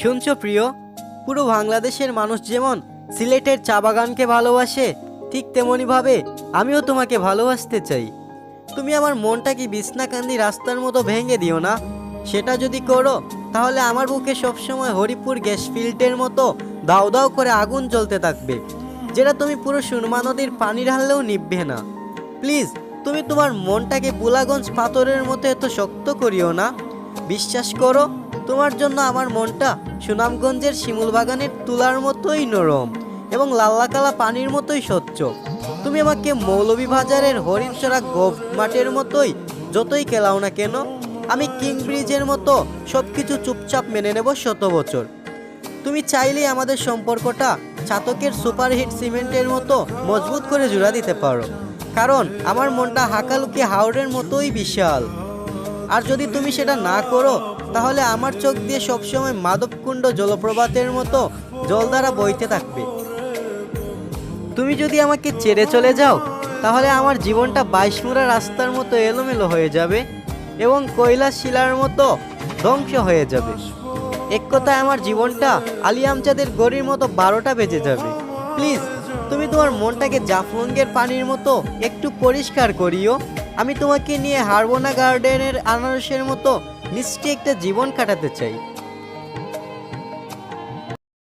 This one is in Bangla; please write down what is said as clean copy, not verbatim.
শুনছো প্রিয়, পুরো বাংলাদেশের মানুষ যেমন সিলেটের চা বাগানকে ভালোবাসে, ঠিক তেমনিভাবে আমিও তোমাকে ভালোবাসতে চাই। তুমি আমার মনটা কি বিছনাকান্দি রাস্তার মতো ভেঙে দিও না। সেটা যদি করো তাহলে আমার বুকে সবসময় হরিপুর গ্যাস ফিল্ডের মতো দাউ দাউ করে আগুন জ্বলতে থাকবে, যেটা তুমি পুরো সুরমা নদীর পানি ঢাললেও নিভবে না। প্লিজ, তুমি তোমার মনটাকে বুলাগঞ্জ পাথরের মতো এত শক্ত করিও না। বিশ্বাস করো, তোমার জন্য আমার মনটা সুনামগঞ্জের শিমুল বাগানের তুলার মতোই নরম এবং লাল্লাকালা পানির মতোই স্বচ্ছ। তুমি আমাকে মৌলভীবাজারের হরিণচড়া গোভ মাঠের মতোই যতই খেলাও না কেন, আমি কিং ব্রিজের মতো সব কিছু চুপচাপ মেনে নেব 100 বছর। তুমি চাইলেই আমাদের সম্পর্কটা চাতকের সুপারহিট সিমেন্টের মতো মজবুত করে জোড়া দিতে পারো, কারণ আমার মনটা হাকালুকি হাওড়ের মতোই বিশাল। আর যদি তুমি সেটা না করো তাহলে আমার চোখ দিয়ে সবসময় মাধবকুণ্ড জলপ্রপাতের মতো জলধারা বইতে থাকবে। তুমি যদি আমাকে ছেড়ে চলে যাও তাহলে আমার জীবনটা 22 মুড়া রাস্তার মতো এলোমেলো হয়ে যাবে এবং কৈলাস শিলার মতো ধ্বংস হয়ে যাবে। এক কথায় আমার জীবনটা আলী আমজাদের গড়ির মতো 12টা বেজে যাবে। প্লিজ, তুমি তোমার মনটাকে জাফলংয়ের পানির মতো একটু পরিষ্কার করিও। আমি তোমাকে নিয়ে হারবোনা গার্ডেনের আনারসের মতো মিষ্টি একটা জীবন কাটাতে চাই।